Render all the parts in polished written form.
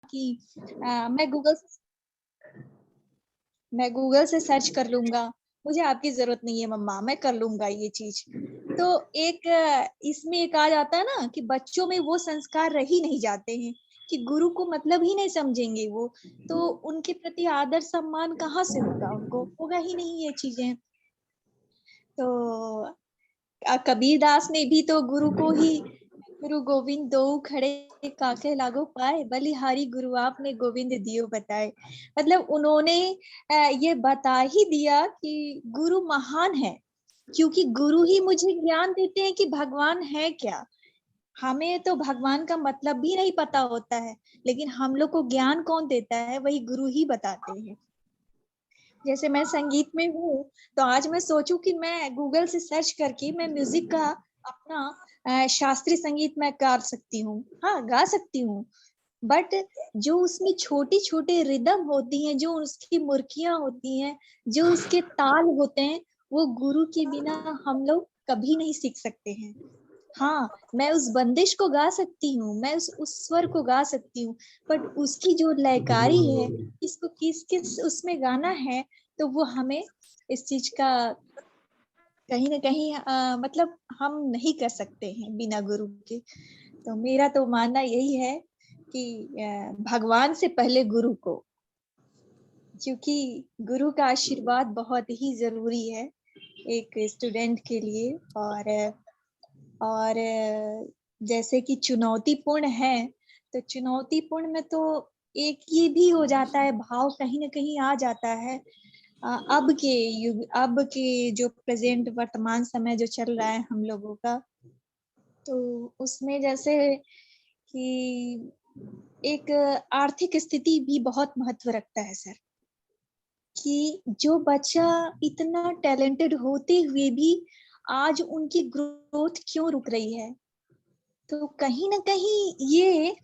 कि मैं गूगल से सर्च कर लूंगा, मुझे आपकी जरूरत नहीं है मम्मा, मैं कर लूंगा ये चीज। तो एक इसमें एक आ जाता है ना कि बच्चों में वो संस्कार रह ही नहीं जाते हैं कि गुरु को मतलब ही नहीं समझेंगे वो, तो उनके प्रति आदर सम्मान कहाँ से होगा, उनको होगा ही नहीं ये चीजें। तो कबीर दास ने भी तो गुरु को ही गुरु गोविंद दो खड़े काके लागो पाए, बलिहारी गुरु आपने गोविंद दियो बताए। मतलब उन्होंने ये बता ही दिया कि गुरु महान है, क्योंकि गुरु ही मुझे ज्ञान देते हैं कि भगवान है क्या। हमें तो भगवान का मतलब भी नहीं पता होता है, लेकिन हम लोग को ज्ञान कौन देता है, वही गुरु ही बताते हैं। जैसे मैं संगीत में हूँ, तो आज मैं सोचूं कि मैं गूगल से सर्च करके मैं म्यूजिक का अपना शास्त्रीय संगीत मैं गा सकती हूँ, हाँ गा सकती हूँ। बट जो उसमें छोटी छोटी रिदम होती हैं, जो उसकी मुर्कियां होती हैं, जो उसके ताल होते हैं, वो गुरु के बिना हम लोग कभी नहीं सीख सकते हैं। हाँ, मैं उस बंदिश को गा सकती हूँ, मैं उस स्वर को गा सकती हूँ, बट उसकी जो लयकारी है, किसको किस किस उसमें गाना है, तो वो हमें इस चीज का कहीं ना कहीं मतलब हम नहीं कर सकते हैं बिना गुरु के। तो मेरा तो मानना यही है कि भगवान से पहले गुरु को, क्योंकि गुरु का आशीर्वाद बहुत ही जरूरी है एक स्टूडेंट के लिए। और जैसे कि चुनौतीपूर्ण है, तो चुनौतीपूर्ण में तो एक ये भी हो जाता है, भाव कहीं ना कहीं आ जाता है। अब के युग, अब के जो प्रेजेंट वर्तमान समय जो चल रहा है हम लोगों का, तो उसमें जैसे कि एक आर्थिक स्थिति भी बहुत महत्व रखता है सर, कि जो बच्चा इतना टैलेंटेड होते हुए भी आज उनकी ग्रोथ क्यों रुक रही है, तो कहीं ना कहीं ये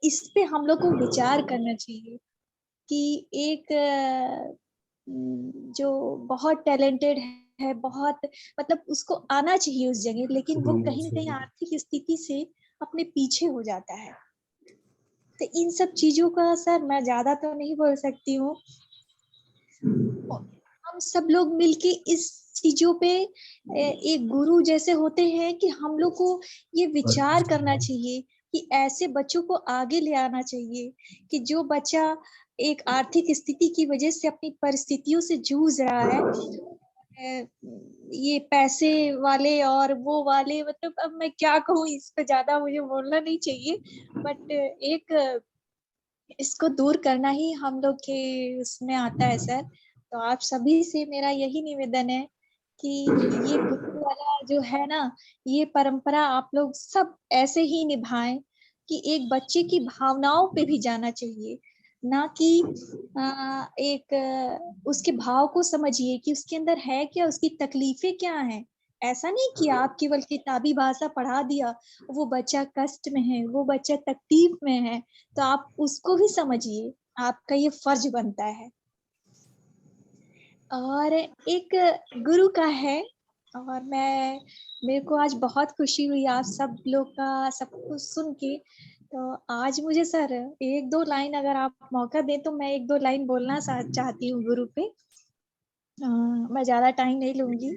इस पे हम लोग को विचार करना चाहिए कि एक जो बहुत टैलेंटेड है, बहुत मतलब उसको आना चाहिए उस जगह, लेकिन वो कहीं ना कहीं आर्थिक स्थिति से अपने पीछे हो जाता है। तो इन सब चीजों का सर मैं ज्यादा तो नहीं बोल सकती हूँ, हम सब लोग मिलके इस चीजों पे एक गुरु जैसे होते हैं कि हम लोग को ये विचार करना चाहिए कि ऐसे बच्चों को आगे ले आना चाहिए कि जो बच्चा एक आर्थिक स्थिति की वजह से अपनी परिस्थितियों से जूझ रहा है, ये पैसे वाले और वो वाले, मतलब अब मैं क्या कहूँ, इस पे ज्यादा मुझे बोलना नहीं चाहिए, बट एक इसको दूर करना ही हम लोग के उसमें आता है सर। तो आप सभी से मेरा यही निवेदन है कि ये गुरु वाला जो है ना, ये परंपरा आप लोग सब ऐसे ही निभाएं कि एक बच्चे की भावनाओं पे भी जाना चाहिए, ना कि एक उसके भाव को समझिए कि उसके अंदर है क्या, उसकी तकलीफें क्या हैं। ऐसा नहीं कि आप केवल किताबी भाषा पढ़ा दिया, वो बच्चा कष्ट में है, वो बच्चा तकलीफ में है, तो आप उसको भी समझिए, आपका ये फर्ज बनता है। और एक गुरु का है, और मेरे को आज बहुत खुशी हुई आप सब लोग का सब कुछ सुन के। तो आज मुझे सर एक दो लाइन अगर आप मौका दें तो मैं एक दो लाइन बोलना चाहती हूँ गुरु पे। मैं ज्यादा टाइम नहीं लूंगी।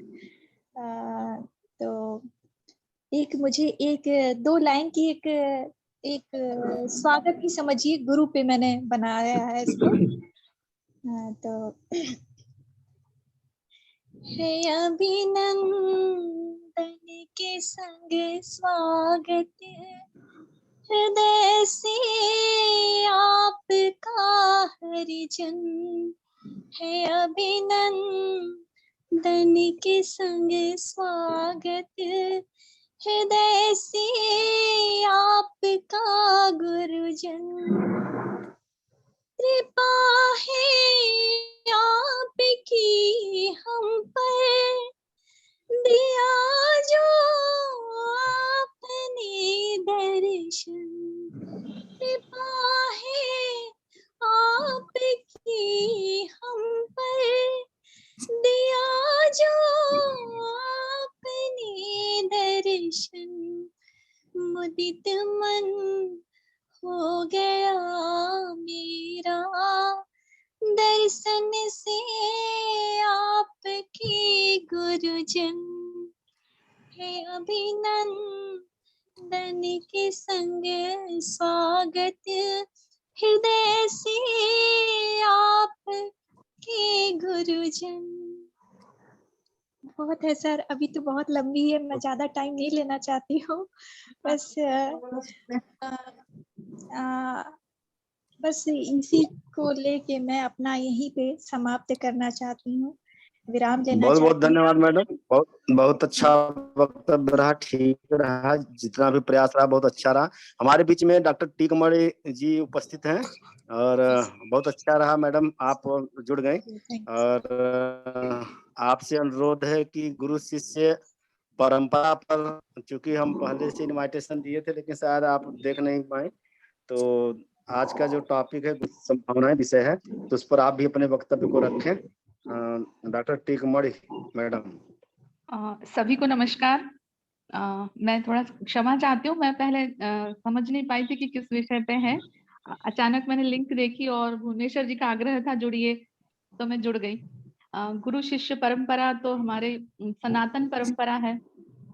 तो एक मुझे एक दो लाइन की एक एक स्वागत ही समझिए, गुरु पे मैंने बनाया है इसको। तो है अभिनंदन के संग स्वागत, हृदय से आपका हरिजन। है अभिनंदन के संग स्वागत, हृदय से आपका गुरुजन। कृपा है आपकी हम पर, दिया जो आपने दर्शन। कृपा है आपकी हम पर, दिया जो आपने दर्शन। मुदित मन हो गया दर्शन से आपके गुरुजन है अभिनंदन के संग स्वागत हृदय से आपके गुरुजन। बहुत है सर, अभी तो बहुत लंबी है, मैं ज्यादा टाइम नहीं लेना चाहती हूँ। बस बस इसी को लेके मैं अपना यहीं पे समाप्त करना चाहती हूँ, विराम लेना बहुत बहुत चाहती हूँ। धन्यवाद मैडम, बहुत बहुत अच्छा वक्तव्य रहा, ठीक रहा, जितना भी प्रयास रहा बहुत अच्छा रहा। हमारे बीच में डॉक्टर टी कमड़ी जी उपस्थित हैं और बहुत अच्छा रहा मैडम, आप जुड़ गए। और आपसे अनुरोध है कि गुरु शिष्य परंपरा पर, चूंकि हम पहले से इनविटेशन दिए थे लेकिन शायद आप देख नहीं पाए, तो आज का जो टॉपिक है संभावनाएं विषय है, तो उस पर आप भी अपने वक्तव्य को रखें। डॉक्टर टी कमड़ी मैडम। सभी को नमस्कार। मैं थोड़ा क्षमा चाहती हूँ, मैं पहले समझ नहीं पाई थी कि किस विषय पे है। अचानक मैंने लिंक देखी और भुवनेश्वर जी का आग्रह था जुड़िए, तो मैं जुड़ गई। गुरु शिष्य परंपरा तो हमारे सनातन परंपरा है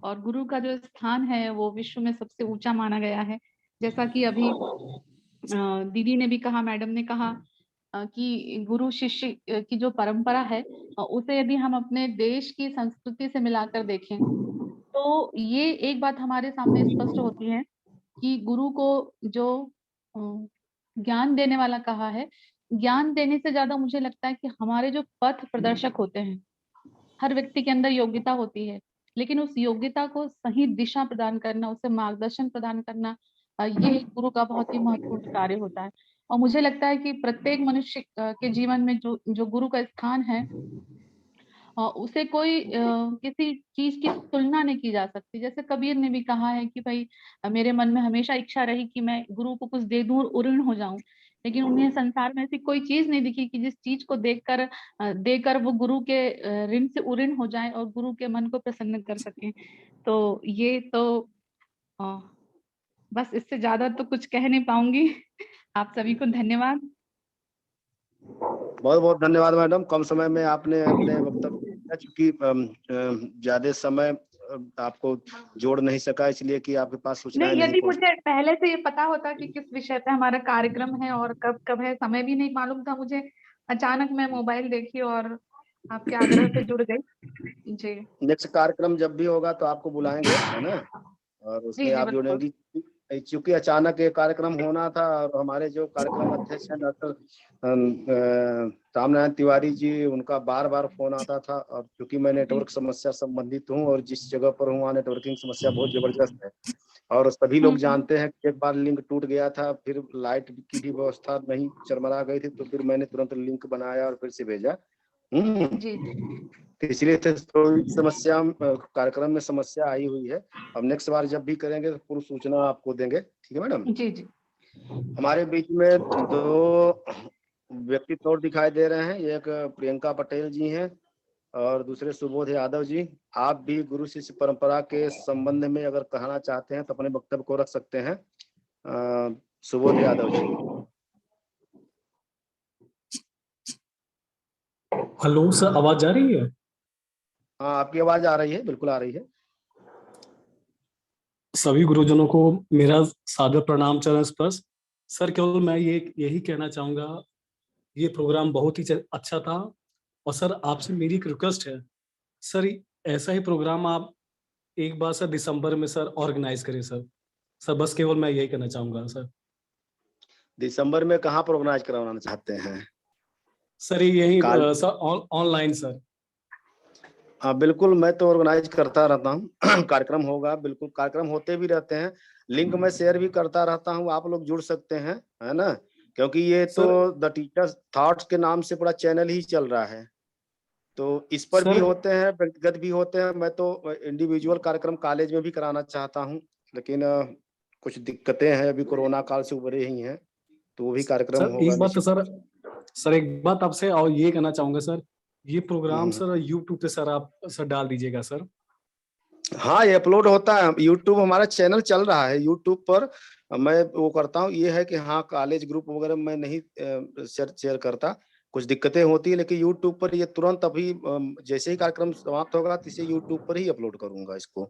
और गुरु का जो स्थान है वो विश्व में सबसे ऊंचा माना गया है। जैसा कि अभी दीदी ने भी कहा, मैडम ने कहा कि गुरु शिष्य की जो परंपरा है उसे यदि हम अपने देश की संस्कृति से मिलाकर देखें तो ये एक बात हमारे सामने स्पष्ट होती है कि गुरु को जो ज्ञान देने वाला कहा है, ज्ञान देने से ज्यादा मुझे लगता है कि हमारे जो पथ प्रदर्शक होते हैं, हर व्यक्ति के अंदर योग्यता होती है, लेकिन उस योग्यता को सही दिशा प्रदान करना, उसे मार्गदर्शन प्रदान करना, ये गुरु का बहुत ही महत्वपूर्ण कार्य होता है। और मुझे लगता है कि प्रत्येक मनुष्य के जीवन में जो गुरु का स्थान है उसे कोई किसी चीज की तुलना नहीं की जा सकती। जैसे कबीर ने भी कहा है कि भाई मेरे मन में हमेशा इच्छा रही कि मैं गुरु को कुछ दे दूं और उऋण हो जाऊं, लेकिन उन्हें संसार में ऐसी कोई चीज नहीं दिखी कि जिस चीज को देकर वो गुरु के ऋण से उऋण हो जाए और गुरु के मन को प्रसन्न कर सके। तो ये तो बस इससे ज्यादा तो कुछ कह नहीं पाऊंगी। आप सभी को धन्यवाद। बहुत बहुत धन्यवाद मैडम, कम समय में आपने अपने वक्तव्य, चूंकि ज्यादा समय आपको जोड़ नहीं सका इसलिए कि आपके पास सूचनाएं नहीं, नहीं यदि पहुंची। मुझे पहले से ये पता होता कि किस विषय पे हमारा कार्यक्रम है और कब कब है, समय भी नहीं मालूम था मुझे, अचानक मैं मोबाइल देखी और आपके आग्रह से जुड़ गई। जी नेक्स्ट कार्यक्रम जब भी होगा तो आपको बुलाएंगे, है ना, और जी उसमें जी आप बिल्कुल। जुड़ेंगी। चूंकि अचानक ये कार्यक्रम होना था और हमारे जो कार्यक्रम अध्यक्ष हैं डॉक्टर रामनारायण तिवारी जी, उनका बार बार फोन आता था, और चूंकि मैं नेटवर्क समस्या संबंधित हूँ और जिस जगह पर हूँ वहाँ नेटवर्किंग समस्या बहुत जबरदस्त है, और सभी लोग जानते हैं कि एक बार लिंक टूट गया था, फिर लाइट की भी व्यवस्था नहीं, चरमरा गई थी, तो फिर मैंने तुरंत लिंक बनाया और फिर से भेजा। जी तो इसलिए थोड़ी समस्या, कार्यक्रम में समस्या आई हुई है। अब नेक्स्ट बार जब भी करेंगे तो पूरी सूचना आपको देंगे, ठीक है मैडम। जी जी हमारे बीच में दो व्यक्तित्व और दिखाई दे रहे हैं, एक प्रियंका पटेल जी हैं और दूसरे सुबोध यादव जी। आप भी गुरु शिष्य परंपरा के संबंध में अगर कहना चाहते हैं तो अपने वक्तव्य को रख सकते हैं। सुबोध यादव जी। हेलो सर, आवाज जा रही है? हाँ, आपकी आवाज आ रही है, बिल्कुल आ रही है। सभी गुरुजनों को मेरा सादर प्रणाम चरण स्पर्श। सर केवल मैं यही कहना चाहूंगा, ये प्रोग्राम बहुत ही अच्छा था, और सर आपसे मेरी एक रिक्वेस्ट है सर, ऐसा ही प्रोग्राम आप एक बार सर दिसंबर में सर ऑर्गेनाइज करें सर। सर बस केवल मैं यही कहना चाहूंगा सर। दिसंबर में कहाँ पर ऑर्गेनाइज करवाना चाहते हैं? सर यही सर ऑनलाइन सर। हाँ बिल्कुल, मैं तो ऑर्गेनाइज करता रहता हूँ कार्यक्रम होगा, बिल्कुल कार्यक्रम होते भी रहते हैं, लिंक मैं शेयर भी करता रहता हूँ, आप लोग जुड़ सकते हैं, है ना, क्योंकि ये तो द टीचर्स थॉट्स के नाम से पूरा चैनल ही चल रहा है, तो इस पर भी होते हैं, व्यक्तिगत भी होते हैं। मैं तो इंडिविजुअल कार्यक्रम कॉलेज में भी कराना चाहता हूँ, लेकिन कुछ दिक्कतें हैं, अभी कोरोना काल से उभरे ही हैं, तो वो भी कार्यक्रम सर होगा एक बात सर एक बात आपसे और ये कहना चाहूंगा सर, ये प्रोग्राम सर यूट्यूब पे सर आप सर डाल दीजिएगा सर। हाँ, ये अपलोड होता है, यूट्यूब हमारा चैनल चल रहा है, यूट्यूब पर मैं वो करता हूँ। ये है कि हाँ, कॉलेज ग्रुप वगैरह मैं नहीं शेयर करता, कुछ दिक्कतें होती है, लेकिन यूट्यूब पर ये तुरंत अभी जैसे ही कार्यक्रम समाप्त होगा तो इसे यूट्यूब पर ही अपलोड करूंगा इसको, है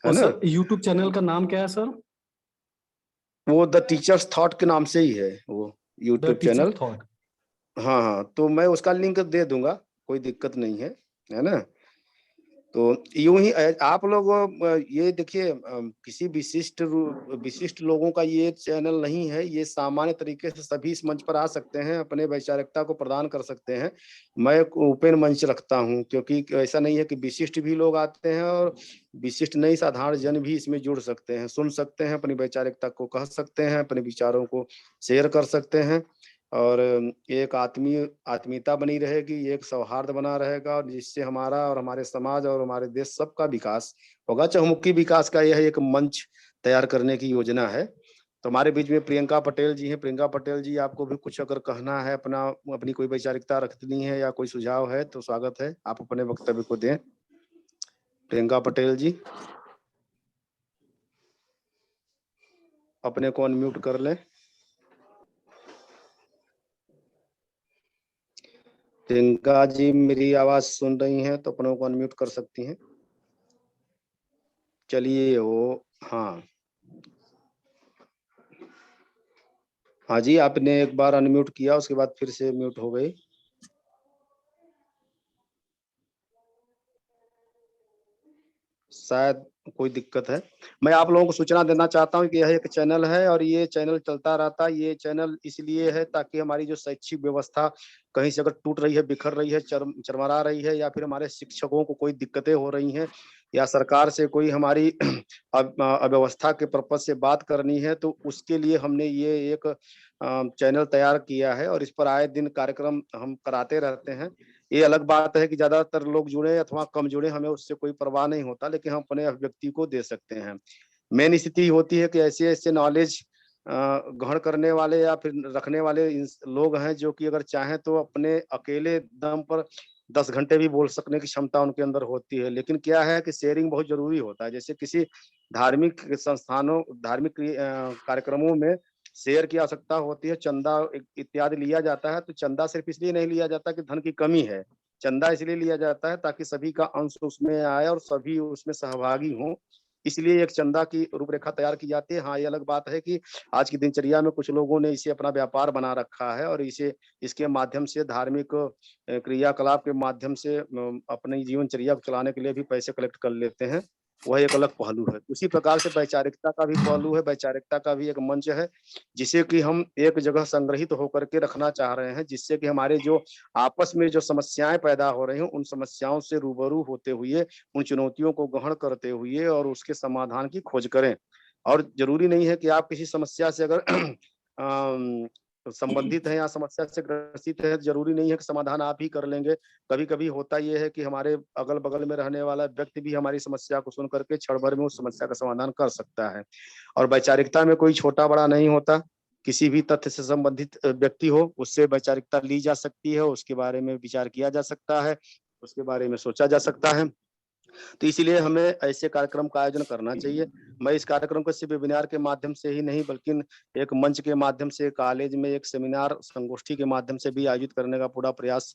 और ना। सर यूट्यूब चैनल का नाम क्या है सर? वो द टीचर्स थॉट के नाम से ही है वो the YouTube teacher channel. Thought. हाँ हाँ, तो मैं उसका लिंक दे दूंगा, कोई दिक्कत नहीं है ना। तो यूं ही आप लोग ये देखिए, किसी विशिष्ट लोगों का ये चैनल नहीं है, ये सामान्य तरीके से सभी इस मंच पर आ सकते हैं, अपने वैचारिकता को प्रदान कर सकते हैं। मैं एक ओपन मंच रखता हूं, क्योंकि ऐसा नहीं है कि विशिष्ट भी लोग आते हैं और विशिष्ट नहीं, साधारण जन भी इसमें जुड़ सकते हैं, सुन सकते हैं, अपनी वैचारिकता को कह सकते हैं, अपने विचारों को शेयर कर सकते हैं। और एक आत्मीयता बनी रहेगी, एक सौहार्द बना रहेगा, और जिससे हमारा और हमारे समाज और हमारे देश सबका विकास होगा। चहुमुखी विकास का यह एक मंच तैयार करने की योजना है। तो हमारे बीच में प्रियंका पटेल जी हैं। प्रियंका पटेल जी, आपको भी कुछ अगर कहना है, अपनी कोई वैचारिकता रखनी है या कोई सुझाव है तो स्वागत है, आप अपने वक्तव्य को दें। प्रियंका पटेल जी, अपने को अनम्यूट कर लें। प्रियंका जी मेरी आवाज सुन रही हैं तो अपनों को अनम्यूट कर सकती हैं। चलिए वो, हाँ हाँ जी, आपने एक बार अनम्यूट किया, उसके बाद फिर से म्यूट हो गई। शायद कोई दिक्कत है। मैं आप लोगों को सूचना देना चाहता हूं कि यह एक चैनल है और ये चैनल चलता रहता है। ये चैनल इसलिए है ताकि हमारी जो शैक्षिक व्यवस्था कहीं से अगर टूट रही है, बिखर रही है, चरमरा रही है, या फिर हमारे शिक्षकों को कोई दिक्कतें हो रही हैं, या सरकार से कोई हमारी अव्यवस्था के पर्पज से बात करनी है, तो उसके लिए हमने ये एक चैनल तैयार किया है और इस पर आए दिन कार्यक्रम हम कराते रहते हैं। ये अलग बात है कि ज्यादातर लोग जुड़े अथवा कम जुड़े, हमें उससे कोई परवाह नहीं होता, लेकिन हम अपने अभिव्यक्ति को दे सकते हैं। मेन स्थिति होती है कि ऐसे ऐसे नॉलेज ग्रहण करने वाले या फिर रखने वाले लोग हैं जो कि अगर चाहें तो अपने अकेले दम पर 10 घंटे भी बोल सकने की क्षमता उनके अंदर होती है। लेकिन क्या है कि शेयरिंग बहुत जरूरी होता है। जैसे किसी धार्मिक संस्थानों, धार्मिक कार्यक्रमों में शेयर की आवश्यकता होती है, चंदा इत्यादि लिया जाता है। तो चंदा सिर्फ इसलिए नहीं लिया जाता कि धन की कमी है, चंदा इसलिए लिया जाता है ताकि सभी का अंश उसमें आए और सभी उसमें सहभागी हों। इसलिए एक चंदा की रूपरेखा तैयार की जाती है। हाँ, ये अलग बात है कि आज की दिनचर्या में कुछ लोगों ने इसे अपना व्यापार बना रखा है और इसके माध्यम से धार्मिक क्रियाकलाप के माध्यम से अपनी जीवनचर्या को चलाने के लिए भी पैसे कलेक्ट कर लेते हैं। वह एक अलग पहलू है। उसी प्रकार से वैचारिकता का भी पहलू है, वैचारिकता का भी एक मंच है, जिसे कि हम एक जगह संग्रहित होकर के रखना चाह रहे हैं, जिससे कि हमारे जो आपस में जो समस्याएं पैदा हो रही हैं, उन समस्याओं से रूबरू होते हुए, उन चुनौतियों को ग्रहण करते हुए और उसके समाधान की खोज करें। और जरूरी नहीं है कि आप किसी समस्या से अगर संबंधित है या समस्या से ग्रसित है, जरूरी नहीं है कि समाधान आप ही कर लेंगे। कभी कभी होता यह है कि हमारे अगल बगल में रहने वाला व्यक्ति भी हमारी समस्या को सुन करके क्षण भर में उस समस्या का समाधान कर सकता है। और वैचारिकता में कोई छोटा बड़ा नहीं होता। किसी भी तथ्य से संबंधित व्यक्ति हो, उससे वैचारिकता ली जा सकती है, उसके बारे में विचार किया जा सकता है, उसके बारे में सोचा जा सकता है। तो इसीलिए हमें ऐसे कार्यक्रम का आयोजन करना चाहिए। मैं इस कार्यक्रम को सिर्फ वेबिनार के माध्यम से ही नहीं, बल्कि एक मंच के माध्यम से, कॉलेज में एक सेमिनार संगोष्ठी के माध्यम से भी आयोजित करने का पूरा प्रयास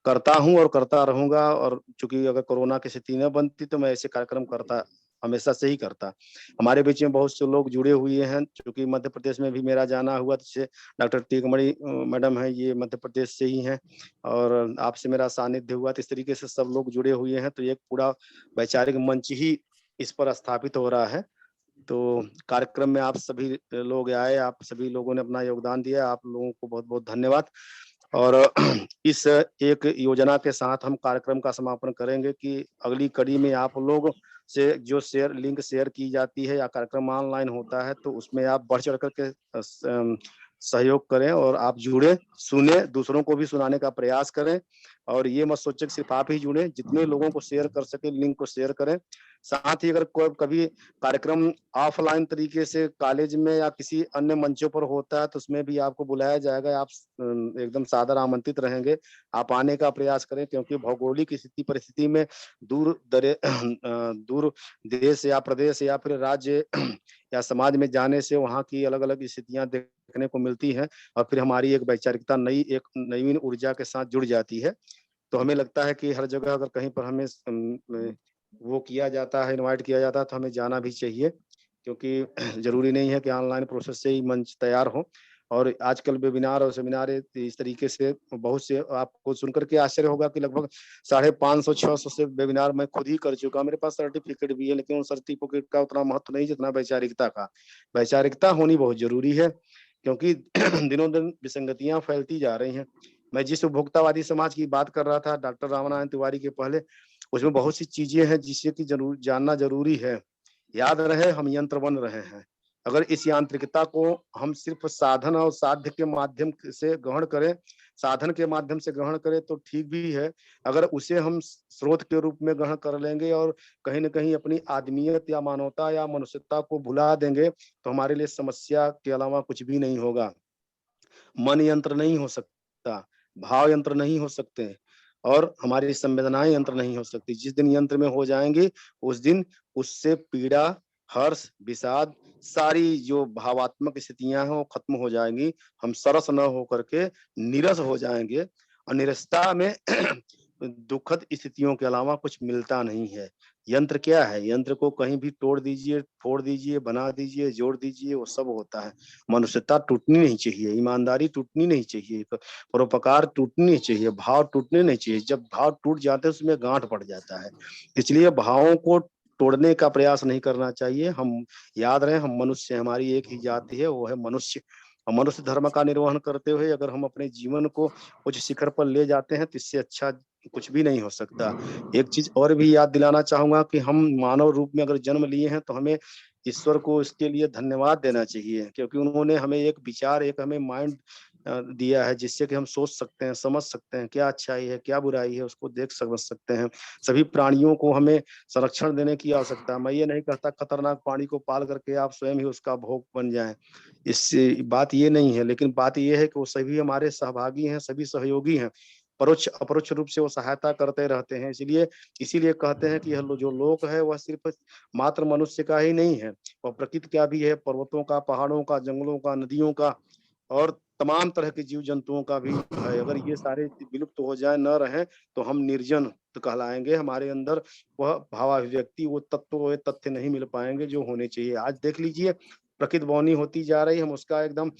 करता हूं और करता रहूंगा। और चूंकि अगर कोरोना की स्थिति न बनती तो मैं ऐसे कार्यक्रम करता, हमेशा से ही करता। हमारे बीच में बहुत से लोग जुड़े हुए हैं, क्योंकि मध्य प्रदेश में भी मेरा जाना हुआ, जैसे डॉक्टर टीकमणि मैडम है, ये मध्य प्रदेश से ही हैं, और आपसे मेरा सानिध्य हुआ। तो इस तरीके से सब लोग जुड़े हुए हैं, तो एक पूरा वैचारिक मंच ही इस पर स्थापित हो रहा है। तो कार्यक्रम में आप सभी लोग आए, आप सभी लोगों ने अपना योगदान दिया, आप लोगों को बहुत बहुत धन्यवाद। और इस एक योजना के साथ हम कार्यक्रम का समापन करेंगे कि अगली कड़ी में आप लोग से जो लिंक शेयर की जाती है या कार्यक्रम ऑनलाइन होता है, तो उसमें आप बढ़ चढ़ करके सहयोग करें और आप जुड़े, सुने, दूसरों को भी सुनाने का प्रयास करें। और ये मत सोचें कि सिर्फ आप ही जुड़े, जितने लोगों को शेयर कर सके लिंक को शेयर करें। साथ ही अगर कोई कभी कार्यक्रम ऑफलाइन तरीके से कॉलेज में या किसी अन्य मंचों पर होता है, तो उसमें भी आपको बुलाया जाएगा। आप एकदम सादर आमंत्रित रहेंगे, आप आने का प्रयास करें, क्योंकि भौगोलिक स्थिति परिस्थिति में दूर देश या प्रदेश या फिर राज्य या समाज में जाने से वहाँ की अलग अलग स्थितियां देखने को मिलती हैं, और फिर हमारी एक वैचारिकता एक नवीन ऊर्जा के साथ जुड़ जाती है। तो हमें लगता है कि हर जगह अगर कहीं पर हमें वो किया जाता है, इनवाइट किया जाता है, तो हमें जाना भी चाहिए, क्योंकि जरूरी नहीं है कि ऑनलाइन प्रोसेस से ही मंच तैयार हो। और आजकल वेबिनार और सेमिनार इस तरीके से बहुत से, आपको सुनकर के आश्चर्य होगा कि लगभग 550-600 से वेबिनार मैं खुद ही कर चुका। मेरे पास सर्टिफिकेट भी है, लेकिन उन सर्टिफिकेट का उतना महत्व नहीं जितना वैचारिकता का। वैचारिकता होनी बहुत जरूरी है, क्योंकि दिनों दिन विसंगतियां फैलती जा रही हैं। मैं जिस उपभोक्तावादी समाज की बात कर रहा था डॉक्टर रामानाथन तिवारी के पहले, उसमें बहुत सी चीजें हैं जिससे कि जरूर जानना जरूरी है। याद रहे, हम यंत्र बन रहे हैं। अगर इस यांत्रिकता को हम सिर्फ साधन और साध्य के माध्यम से ग्रहण करें, साधन के माध्यम से ग्रहण करें तो ठीक भी है। अगर उसे हम स्रोत के रूप में ग्रहण कर लेंगे और कहीं न कहीं अपनी आदमियत या मानवता या मनुष्यता को भुला देंगे, तो हमारे लिए समस्या के अलावा कुछ भी नहीं होगा। मन यंत्र नहीं हो सकता, भाव यंत्र नहीं हो सकते, और हमारी संवेदनाएं यंत्र नहीं हो सकती। जिस दिन यंत्र में हो जाएंगी, उस दिन उससे पीड़ा, हर्ष, विषाद, सारी जो भावात्मक स्थितियां हैं वो खत्म हो जाएंगी। हम सरस न होकर के नीरस हो जाएंगे, और निरसता में दुखद स्थितियों के अलावा कुछ मिलता नहीं है। यंत्र क्या है? यंत्र को कहीं भी तोड़ दीजिए, फोड़ दीजिए, बना दीजिए, जोड़ दीजिए, वो सब होता है। मनुष्यता टूटनी नहीं चाहिए, ईमानदारी टूटनी नहीं चाहिए, परोपकार टूटनी नहीं चाहिए, भाव टूटने नहीं चाहिए। जब भाव टूट जाते हैं उसमें गांठ पड़ जाता है। इसलिए भावों को तोड़ने का प्रयास नहीं करना चाहिए। हम याद रहे, हम मनुष्य हैं, हमारी एक ही जाति है, वो है मनुष्य। और मनुष्य धर्म का निर्वहन करते हुए अगर हम अपने जीवन को उच्च शिखर पर ले जाते हैं, तो इससे अच्छा कुछ भी नहीं हो सकता। एक चीज और भी याद दिलाना चाहूंगा कि हम मानव रूप में अगर जन्म लिए हैं, तो हमें ईश्वर को इसके लिए धन्यवाद देना चाहिए, क्योंकि उन्होंने हमें एक विचार, एक हमें माइंड दिया है, जिससे कि हम सोच सकते हैं, समझ सकते हैं क्या अच्छाई है, क्या बुराई है, उसको देख समझ सकते हैं। सभी प्राणियों को हमें संरक्षण देने की आवश्यकता है। मैं ये नहीं कहता खतरनाक प्राणी को पाल करके आप स्वयं ही उसका भोग बन जाएं, इससे बात ये नहीं है। लेकिन बात ये है कि वो सभी हमारे सहभागी हैं, सभी सहयोगी हैं, परोक्ष अपरोक्ष रूप से वो सहायता करते रहते हैं। इसीलिए कहते हैं कि यह जो लोक है वह सिर्फ मात्र मनुष्य का ही नहीं है, वह प्रकृति का भी है, पर्वतों का, पहाड़ों का, जंगलों का, नदियों का, और तमाम तरह के जीव जंतुओं का भी है। अगर ये सारे विलुप्त हो जाए, न रहे, तो हम निर्जन कहलाएंगे। हमारे अंदर वह भावाभिव्यक्ति, वो तत्व, वो तथ्य नहीं मिल पाएंगे जो होने चाहिए। आज देख लीजिए, प्रकृति बौनी होती जा रही, हम उसका एकदम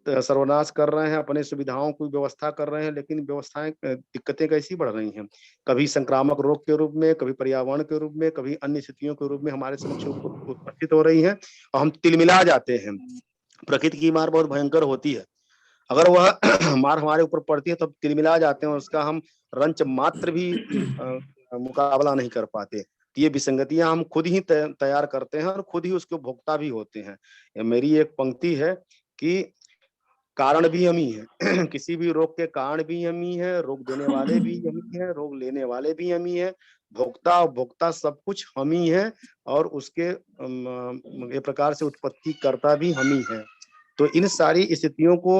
सर्वनाश कर रहे हैं, अपने सुविधाओं की व्यवस्था कर रहे हैं, लेकिन व्यवस्थाएं, दिक्कतें कैसी बढ़ रही हैं। कभी संक्रामक रोग के रूप में, कभी पर्यावरण के रूप में, कभी अन्य स्थितियों के रूप में हमारे समक्ष उपस्थित हो रही हैं, और हम तिलमिला जाते हैं। प्रकृति की मार बहुत भयंकर होती है। अगर वह मार हमारे ऊपर पड़ती है तो तिलमिला जाते हैं, और उसका हम रंच मात्र भी मुकाबला नहीं कर पाते। ये विसंगतियां हम खुद ही तैयार करते हैं, और खुद ही उसके भोक्ता भी होते हैं। मेरी एक पंक्ति है कि कारण भी हम ही हैं। किसी भी रोग के कारण भी हम ही है, रोग देने वाले भी हम ही है, रोग लेने वाले भी हम ही है, भोक्ता और भोक्ता सब कुछ हम ही है, और उसके एक प्रकार से उत्पत्ति करता भी हम ही है। तो इन सारी स्थितियों को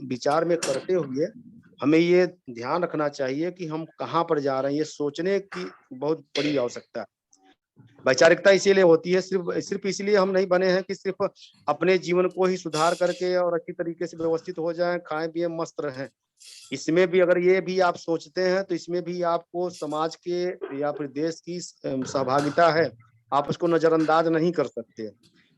विचार में करते हुए हमें ये ध्यान रखना चाहिए कि हम कहाँ पर जा रहे हैं। ये सोचने की बहुत बड़ी आवश्यकता है। वैचारिकता इसीलिए होती है, सिर्फ इसलिए हम नहीं बने हैं कि सिर्फ अपने जीवन को ही सुधार करके और अच्छी तरीके से व्यवस्थित हो जाएं, खाएं पिए मस्त रहें। इसमें भी अगर ये भी आप सोचते हैं, तो इसमें भी आपको समाज के या फिर देश की सहभागिता है, आप उसको नजरअंदाज नहीं कर सकते।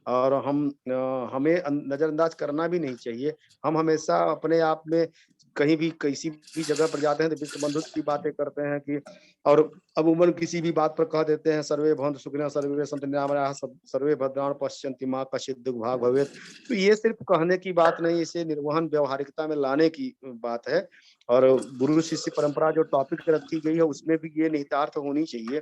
और हमें नजरअंदाज करना भी नहीं चाहिए। हम हमेशा अपने आप में कहीं भी किसी भी जगह पर जाते हैं तो विश्व बंधुत्व की बातें करते हैं कि, और अमूमन किसी भी बात पर कह देते हैं सर्वे भवन्तु सुखिनः सर्वे सन्तु निरामयाः सर्वे भद्राणि पश्यन्ति मा कश्चित् दुर्भाग् भवेत्। तो ये सिर्फ कहने की बात नहीं, इसे निर्वहन व्यवहारिकता में लाने की बात है। और गुरु शिष्य परंपरा जो टॉपिक रखी गई है उसमें भी ये निहितार्थ होनी चाहिए।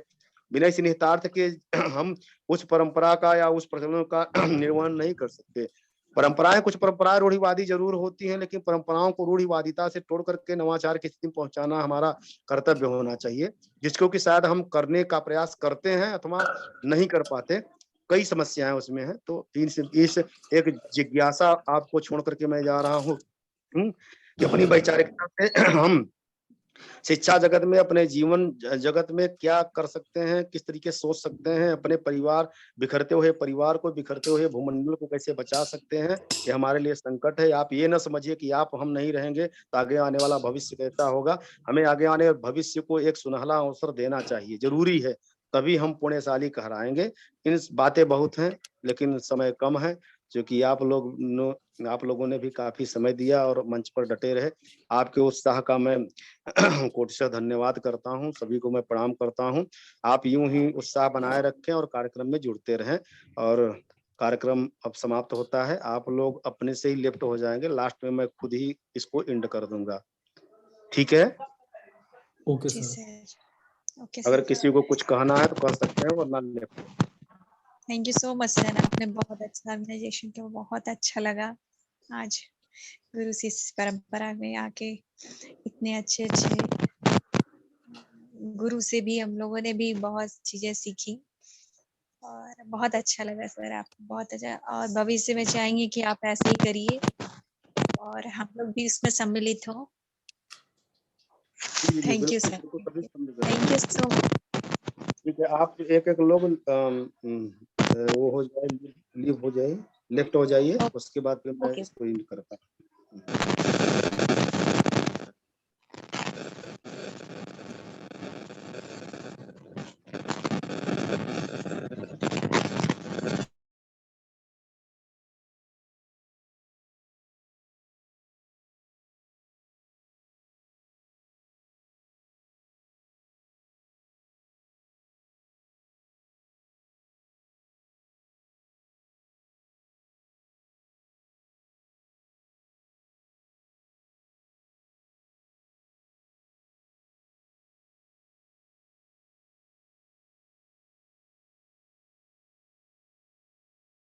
बिना इस निहितार्थ के हम उस परंपरा का या उस प्रचलन का निर्वहन नहीं कर सकते। कुछ परंपराएं रूढ़िवादी जरूर होती हैं, लेकिन परंपराओं को रूढ़िवादिता से तोड़ करके नवाचार की स्थिति में पहुंचाना हमारा कर्तव्य होना चाहिए, जिसको कि शायद हम करने का प्रयास करते हैं अथवा नहीं कर पाते। कई समस्याएं उसमें हैं। तो इस एक जिज्ञासा आपको छोड़ करके मैं जा रहा हूँ कि अपनी वैचारिकता से हम शिक्षा जगत में, अपने जीवन जगत में क्या कर सकते हैं, किस तरीके से सोच सकते हैं, अपने परिवार बिखरते हुए परिवार को, बिखरते हुए भूमंडल को कैसे बचा सकते हैं, ये हमारे लिए संकट है। आप ये ना समझिए कि आप हम नहीं रहेंगे तो आगे आने वाला भविष्य कैसा होगा। हमें आगे आने वाले भविष्य को एक सुनहला अवसर देना चाहिए, जरूरी है, तभी हम पुण्यशाली कहलाएंगे। इन बातें बहुत हैं लेकिन समय कम है, क्योंकि आप लोगों ने भी काफी समय दिया और मंच पर डटे रहे। आपके उत्साह का मैं कोटिशः धन्यवाद करता हूँ, सभी को मैं प्रणाम करता हूँ। आप यूं ही उत्साह बनाए रखें और कार्यक्रम में जुड़ते रहें। और कार्यक्रम अब समाप्त होता है, आप लोग अपने से ही लेफ्ट हो जाएंगे, लास्ट में मैं खुद ही इसको एंड कर दूंगा, ठीक है? ओके जी सर। सर। ओके अगर सर। किसी को कुछ कहना है तो कह सकते हैं, वरना left. Thank you so much sir, आपने बहुत अच्छा ऑर्गेनाइजेशन किया, बहुत अच्छा लगा आज गुरु शिष्य परंपरा में आके। इतने अच्छे गुरु से भी हम लोगों ने भी बहुत चीजें सीखी और बहुत अच्छा लगा सर। आप बहुत अच्छा, और भविष्य में चाहेंगे कि आप ऐसे ही करिए और हम लोग भी इसमें सम्मिलित हो। जी, थैंक यू बिल्कुल, सर। बिल्कुल, सभी समझ गए। Thank you so much. ठीक है, आप एक-एक लोग वो हो जाए, लीव हो जाए, लेफ्ट हो जाइए, उसके बाद फिर मैं ओके। इसको एंड करता हूँ।